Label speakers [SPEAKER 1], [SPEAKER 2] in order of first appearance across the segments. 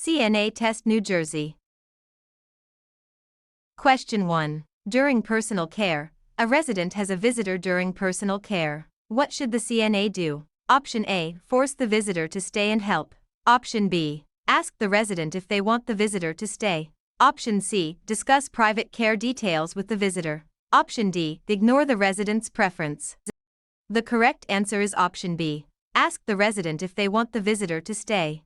[SPEAKER 1] CNA Test New Jersey. Question 1. During personal care, a resident has a visitor during personal care. What should the CNA do? Option A. Force the visitor to stay and help. Option B. Ask the resident if they want the visitor to stay. Option C. Discuss private care details with the visitor. Option D. Ignore the resident's preference. The correct answer is option B. Ask the resident if they want the visitor to stay.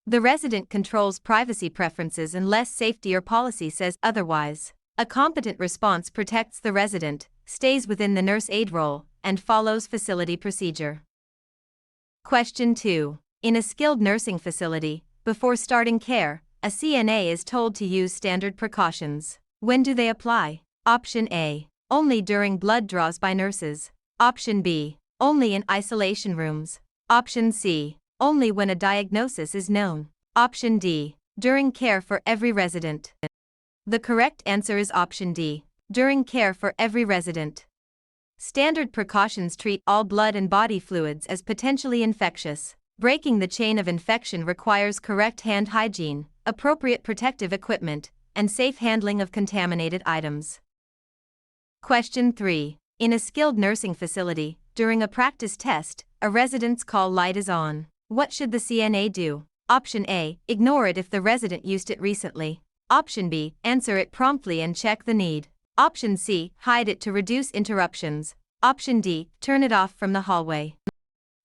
[SPEAKER 1] The resident controls privacy preferences unless safety or policy says otherwise. A competent response protects the resident, stays within the nurse-aide role, and follows facility procedure. Question 2. In a skilled nursing facility, before starting care, a CNA is told to use standard precautions. When do they apply? Option A. Only during blood draws by nurses. Option B. Only in isolation rooms. Option C. Only when a diagnosis is known. Option D. During care for every resident. The correct answer is option D. During care for every resident. Standard precautions treat all blood and body fluids as potentially infectious. Breaking the chain of infection requires correct hand hygiene, appropriate protective equipment, and safe handling of contaminated items. Question 3. In a skilled nursing facility, during a practice test, a resident's call light is on. What should the CNA do? Option A. Ignore it if the resident used it recently. Option B. Answer it promptly and check the need. Option C. Hide it to reduce interruptions. Option D. Turn it off from the hallway.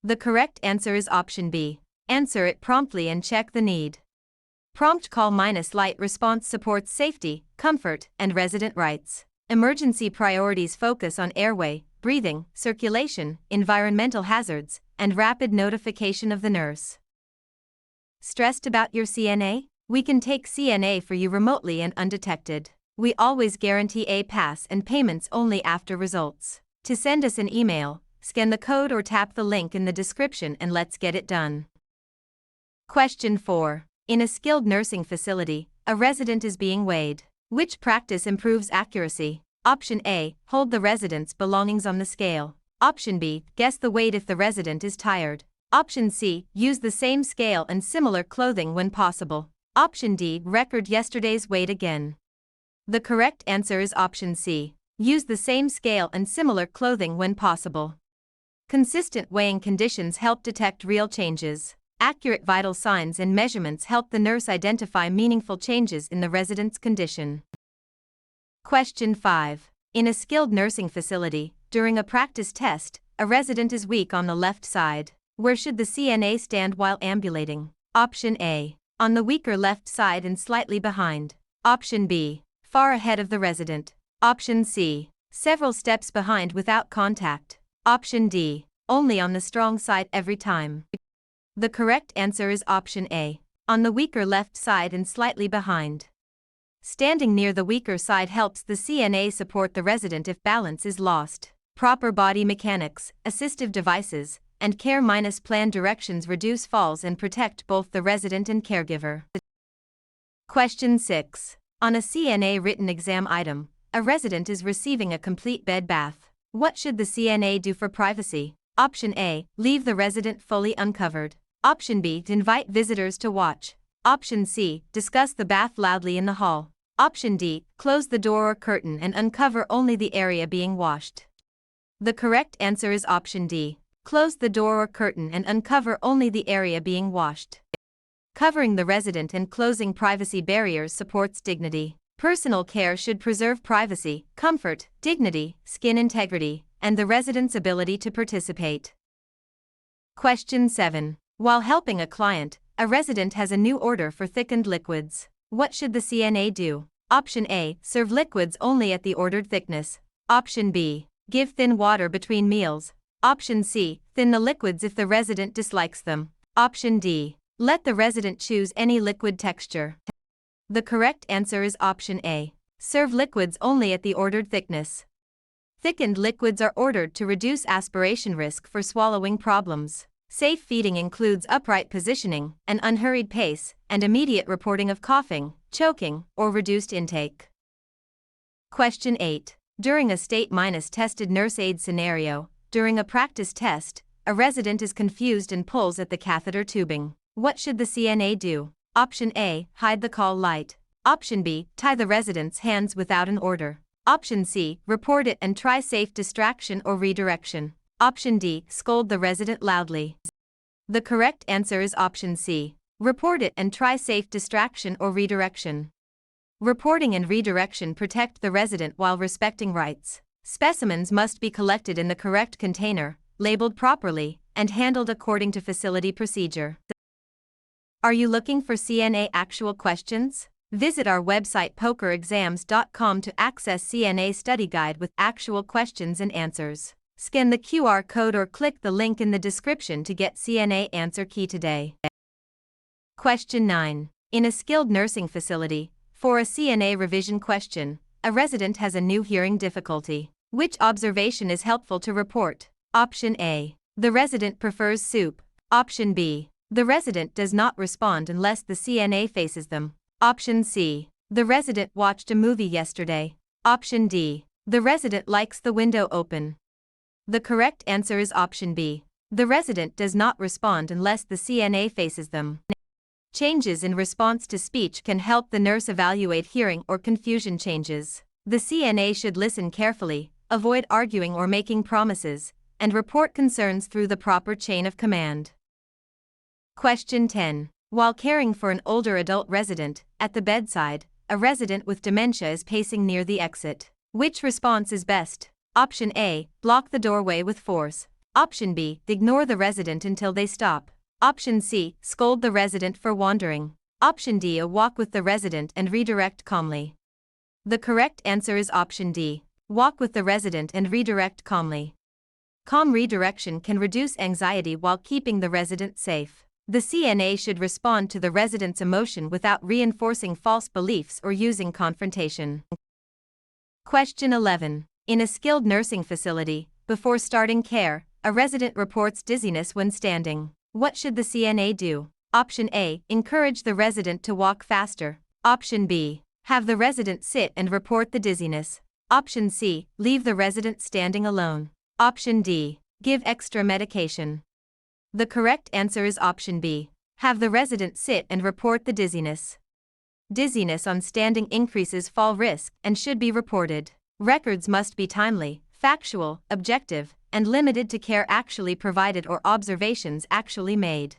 [SPEAKER 1] The correct answer is option B. Answer it promptly and check the need. Prompt call minus light response supports safety, comfort, and resident rights. Emergency priorities focus on airway, breathing, circulation, environmental hazards, and rapid notification of the nurse. Stressed about your CNA? We can take CNA for you remotely and undetected. We always guarantee a pass and payments only after results. To send us an email, scan the code or tap the link in the description and let's get it done. Question 4. In a skilled nursing facility, a resident is being weighed. Which practice improves accuracy? Option A. Hold the resident's belongings on the scale. Option B. Guess the weight if the resident is tired. Option C. Use the same scale and similar clothing when possible. Option D. Record yesterday's weight again. The correct answer is option C. Use the same scale and similar clothing when possible. Consistent weighing conditions help detect real changes. Accurate vital signs and measurements help the nurse identify meaningful changes in the resident's condition. Question 5. In a skilled nursing facility, during a practice test, a resident is weak on the left side. Where should the CNA stand while ambulating? Option A. On the weaker left side and slightly behind. Option B. Far ahead of the resident. Option C. Several steps behind without contact. Option D. Only on the strong side every time. The correct answer is option A. On the weaker left side and slightly behind. Standing near the weaker side helps the CNA support the resident if balance is lost. Proper body mechanics, assistive devices, and care-plan directions reduce falls and protect both the resident and caregiver. Question 6. On a CNA written exam item, a resident is receiving a complete bed bath. What should the CNA do for privacy? Option A. Leave the resident fully uncovered. Option B. Invite visitors to watch. Option C. Discuss the bath loudly in the hall. Option D. Close the door or curtain and uncover only the area being washed. The correct answer is option D. Close the door or curtain and uncover only the area being washed. Covering the resident and closing privacy barriers supports dignity. Personal care should preserve privacy, comfort, dignity, skin integrity, and the resident's ability to participate. Question 7. While helping a client, a resident has a new order for thickened liquids. What should the CNA do? Option A. Serve liquids only at the ordered thickness. Option B. Give thin water between meals. Option C. Thin the liquids if the resident dislikes them. Option D. Let the resident choose any liquid texture. The correct answer is option A. Serve liquids only at the ordered thickness. Thickened liquids are ordered to reduce aspiration risk for swallowing problems. Safe feeding includes upright positioning, an unhurried pace, and immediate reporting of coughing, choking, or reduced intake. Question 8. During a state-tested nurse-aide scenario, during a practice test, a resident is confused and pulls at the catheter tubing. What should the CNA do? Option A, hide the call light. Option B, tie the resident's hands without an order. Option C, report it and try safe distraction or redirection. Option D, scold the resident loudly. The correct answer is option C. Report it and try safe distraction or redirection. Reporting and redirection protect the resident while respecting rights. Specimens must be collected in the correct container, labeled properly, and handled according to facility procedure. Are you looking for CNA actual questions? Visit our website pokerexams.com to access CNA study guide with actual questions and answers. Scan the QR code or click the link in the description to get CNA answer key today. Question 9. In a skilled nursing facility, for a CNA revision question, a resident has a new hearing difficulty. Which observation is helpful to report? Option A. The resident prefers soup. Option B. The resident does not respond unless the CNA faces them. Option C. The resident watched a movie yesterday. Option D. The resident likes the window open. The correct answer is option B. The resident does not respond unless the CNA faces them. Changes in response to speech can help the nurse evaluate hearing or confusion changes. The CNA should listen carefully, avoid arguing or making promises, and report concerns through the proper chain of command. Question 10. While caring for an older adult resident, at the bedside, a resident with dementia is pacing near the exit. Which response is best? Option A. Block the doorway with force. Option B. Ignore the resident until they stop. Option C. Scold the resident for wandering. Option D. Walk with the resident and redirect calmly. The correct answer is option D. Walk with the resident and redirect calmly. Calm redirection can reduce anxiety while keeping the resident safe. The CNA should respond to the resident's emotion without reinforcing false beliefs or using confrontation. Question 11. In a skilled nursing facility, before starting care, a resident reports dizziness when standing. What should the CNA do? Option A. Encourage the resident to walk faster. Option B. Have the resident sit and report the dizziness. Option C. Leave the resident standing alone. Option D. Give extra medication. The correct answer is option B. Have the resident sit and report the dizziness. Dizziness on standing increases fall risk and should be reported. Records must be timely, factual, objective, and limited to care actually provided or observations actually made.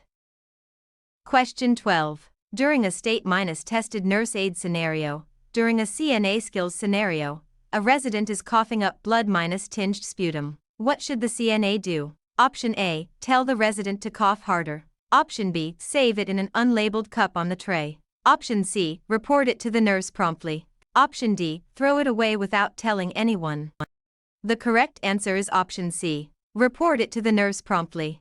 [SPEAKER 1] Question 12. During a state-tested nurse aide scenario, during a CNA skills scenario, a resident is coughing up blood-tinged sputum. What should the CNA do? Option A. Tell the resident to cough harder. Option B. Save it in an unlabeled cup on the tray. Option C. Report it to the nurse promptly. Option D. Throw it away without telling anyone. The correct answer is option C. Report it to the nurse promptly.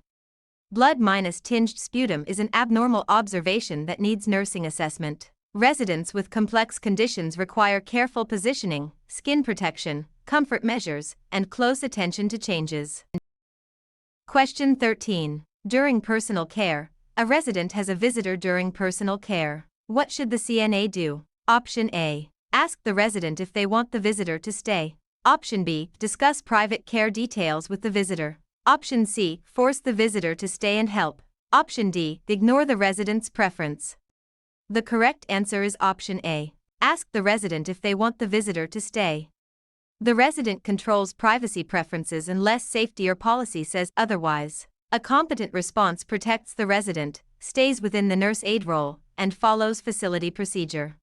[SPEAKER 1] Blood-tinged sputum is an abnormal observation that needs nursing assessment. Residents with complex conditions require careful positioning, skin protection, comfort measures, and close attention to changes. Question 13. During personal care, a resident has a visitor during personal care. What should the CNA do? Option A. Ask the resident if they want the visitor to stay. Option B. Discuss private care details with the visitor. Option C. Force the visitor to stay and help. Option D. Ignore the resident's preference. The correct answer is option A. Ask the resident if they want the visitor to stay. The resident controls privacy preferences unless safety or policy says otherwise. A competent response protects the resident, stays within the nurse aide role, and follows facility procedure.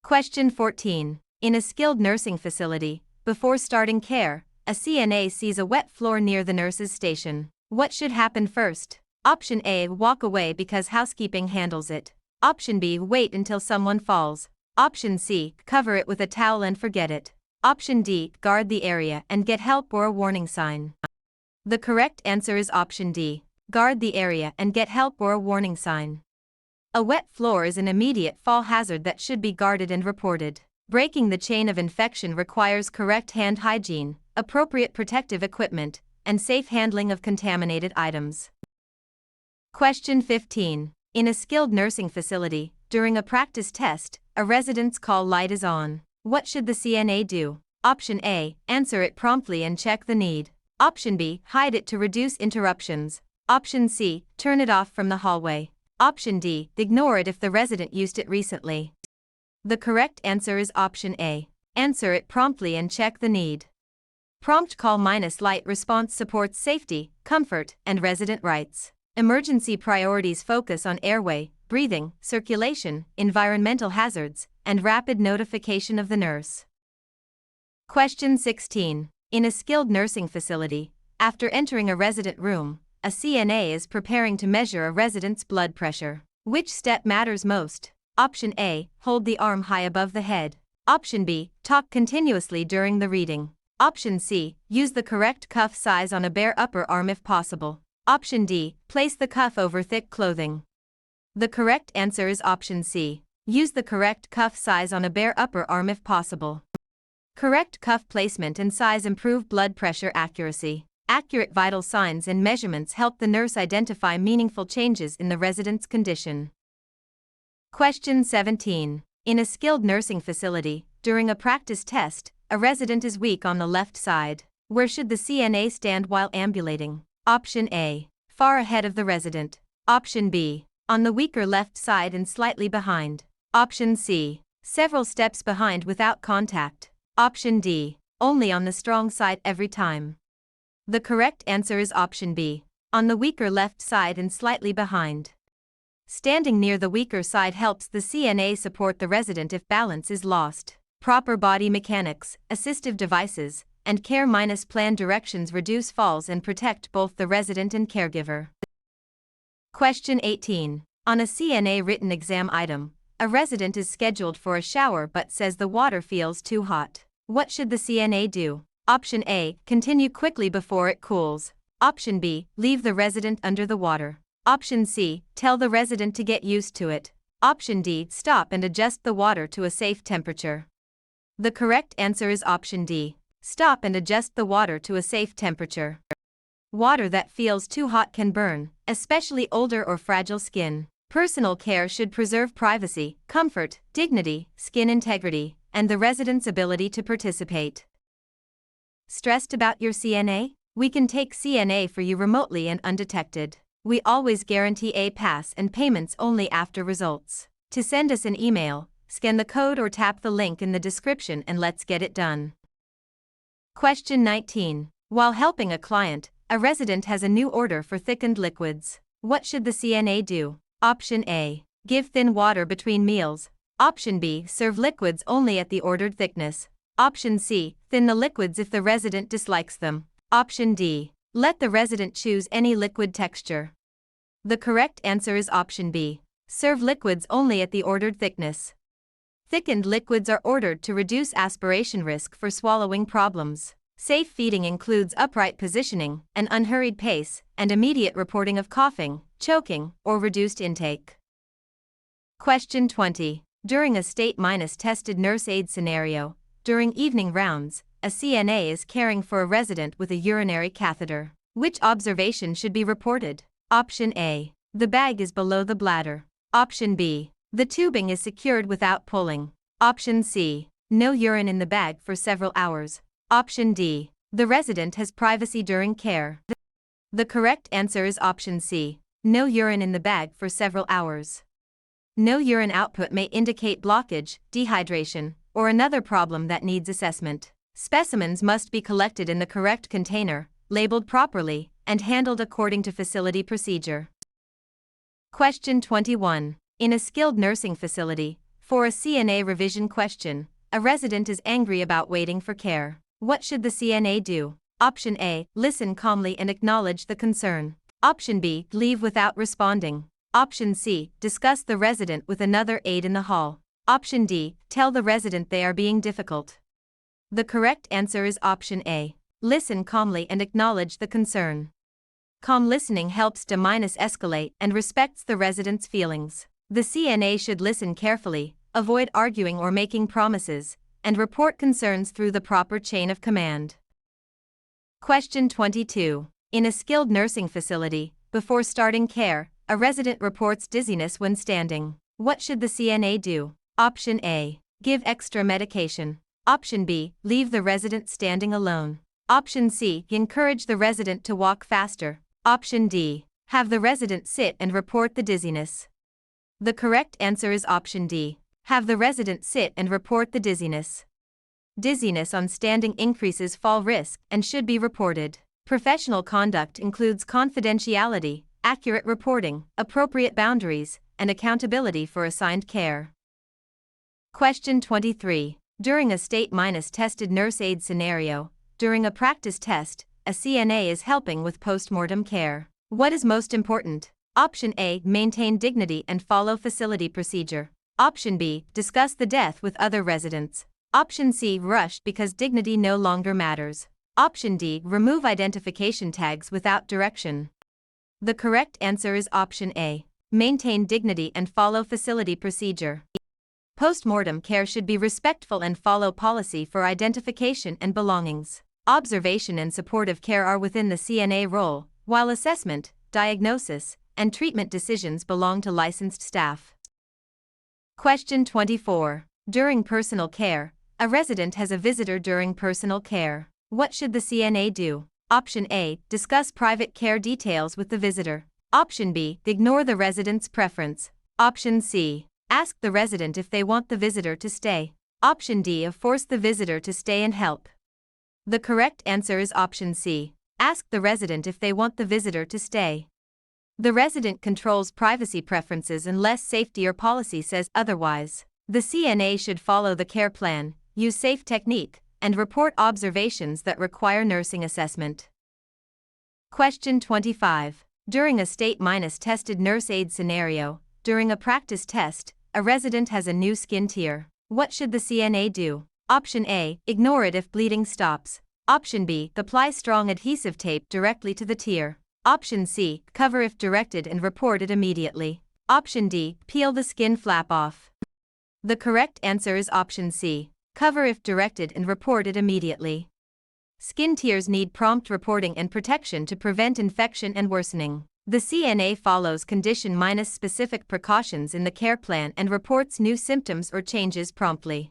[SPEAKER 1] Question 14. In a skilled nursing facility, before starting care, a CNA sees a wet floor near the nurse's station. What should happen first? Option A. Walk away because housekeeping handles it. Option B. Wait until someone falls. Option C. Cover it with a towel and forget it. Option D. Guard the area and get help or a warning sign. The correct answer is option D. Guard the area and get help or a warning sign. A wet floor is an immediate fall hazard that should be guarded and reported. Breaking the chain of infection requires correct hand hygiene, appropriate protective equipment, and safe handling of contaminated items. Question 15. In a skilled nursing facility, during a practice test, a resident's call light is on. What should the CNA do? Option A. Answer it promptly and check the need. Option B. Hide it to reduce interruptions. Option C. Turn it off from the hallway. Option D, ignore it if the resident used it recently. The correct answer is option A. Answer it promptly and check the need. Prompt call minus light response supports safety, comfort, and resident rights. Emergency priorities focus on airway, breathing, circulation, environmental hazards, and rapid notification of the nurse. Question 16. In a skilled nursing facility, after entering a resident room, a CNA is preparing to measure a resident's blood pressure. Which step matters most? Option A, hold the arm high above the head. Option B, talk continuously during the reading. Option C, use the correct cuff size on a bare upper arm if possible. Option D, place the cuff over thick clothing. The correct answer is option C. Use the correct cuff size on a bare upper arm if possible. Correct cuff placement and size improve blood pressure accuracy. Accurate vital signs and measurements help the nurse identify meaningful changes in the resident's condition. Question 17. In a skilled nursing facility, during a practice test, a resident is weak on the left side. Where should the CNA stand while ambulating? Option A, far ahead of the resident. Option B, on the weaker left side and slightly behind. Option C, several steps behind without contact. Option D, only on the strong side every time. The correct answer is option B, on the weaker left side and slightly behind. Standing near the weaker side helps the CNA support the resident if balance is lost. Proper body mechanics, assistive devices, and care-plan directions reduce falls and protect both the resident and caregiver. Question 18. On a CNA written exam item, a resident is scheduled for a shower but says the water feels too hot. What should the CNA do? Option A, continue quickly before it cools. Option B, leave the resident under the water. Option C, tell the resident to get used to it. Option D, stop and adjust the water to a safe temperature. The correct answer is option D. Stop and adjust the water to a safe temperature. Water that feels too hot can burn, especially older or fragile skin. Personal care should preserve privacy, comfort, dignity, skin integrity, and the resident's ability to participate. Stressed about your CNA? We can take CNA for you remotely and undetected. We always guarantee a pass and payments only after results. To send us an email, scan the code or tap the link in the description and let's get it done. Question 19. While helping a client, a resident has a new order for thickened liquids. What should the CNA do? Option A, give thin water between meals. Option B, serve liquids only at the ordered thickness. Option C, thin the liquids if the resident dislikes them. Option D, let the resident choose any liquid texture. The correct answer is option B, serve liquids only at the ordered thickness. Thickened liquids are ordered to reduce aspiration risk for swallowing problems. Safe feeding includes upright positioning, an unhurried pace, and immediate reporting of coughing, choking, or reduced intake. Question 20. During a state-tested nurse aide scenario, during evening rounds, a CNA is caring for a resident with a urinary catheter. Which observation should be reported? Option A, the bag is below the bladder. Option B, the tubing is secured without pulling. Option C, no urine in the bag for several hours. Option D, the resident has privacy during care. The correct answer is option C, no urine in the bag for several hours. No urine output may indicate blockage, dehydration, or another problem that needs assessment. Specimens must be collected in the correct container, labeled properly, and handled according to facility procedure. Question 21. In a skilled nursing facility, for a CNA revision question, a resident is angry about waiting for care. What should the CNA do? Option A, listen calmly and acknowledge the concern. Option B, leave without responding. Option C, discuss the resident with another aide in the hall. Option D, tell the resident they are being difficult. The correct answer is option A, listen calmly and acknowledge the concern. Calm listening helps to escalate and respects the resident's feelings. The CNA should listen carefully, avoid arguing or making promises, and report concerns through the proper chain of command. Question 22. In a skilled nursing facility, before starting care, a resident reports dizziness when standing. What should the CNA do? Option A, give extra medication. Option B, leave the resident standing alone. Option C, encourage the resident to walk faster. Option D, Have the resident sit and report the dizziness. The correct answer is option D. Have the resident sit and report the dizziness. Dizziness on standing increases fall risk and should be reported. Professional conduct includes confidentiality, accurate reporting, appropriate boundaries, and accountability for assigned care. Question 23. During a state-tested nurse aide scenario, during a practice test, a CNA is helping with postmortem care. What is most important? Option A. Maintain dignity and follow facility procedure. Option B. Discuss the death with other residents. Option C. Rush because dignity no longer matters. Option D. Remove identification tags without direction. The correct answer is option A. Maintain dignity and follow facility procedure. Postmortem care should be respectful and follow policy for identification and belongings. Observation and supportive care are within the CNA role, while assessment, diagnosis, and treatment decisions belong to licensed staff. Question 24. During personal care, a resident has a visitor during personal care. What should the CNA do? Option A. Discuss private care details with the visitor. Option B. Ignore the resident's preference. Option C. Ask the resident if they want the visitor to stay. Option D. Force the visitor to stay and help. The correct answer is option C. Ask the resident if they want the visitor to stay. The resident controls privacy preferences unless safety or policy says otherwise. The CNA should follow the care plan, use safe technique, and report observations that require nursing assessment. Question 25. During a state-tested nurse aide scenario, during a practice test, a resident has a new skin tear. What should the CNA do? Option A. Ignore it if bleeding stops. Option B. Apply strong adhesive tape directly to the tear. Option C. Cover if directed and report it immediately. Option D. Peel the skin flap off. The correct answer is option C. Cover if directed and report it immediately. Skin tears need prompt reporting and protection to prevent infection and worsening. The CNA follows condition-specific precautions in the care plan and reports new symptoms or changes promptly.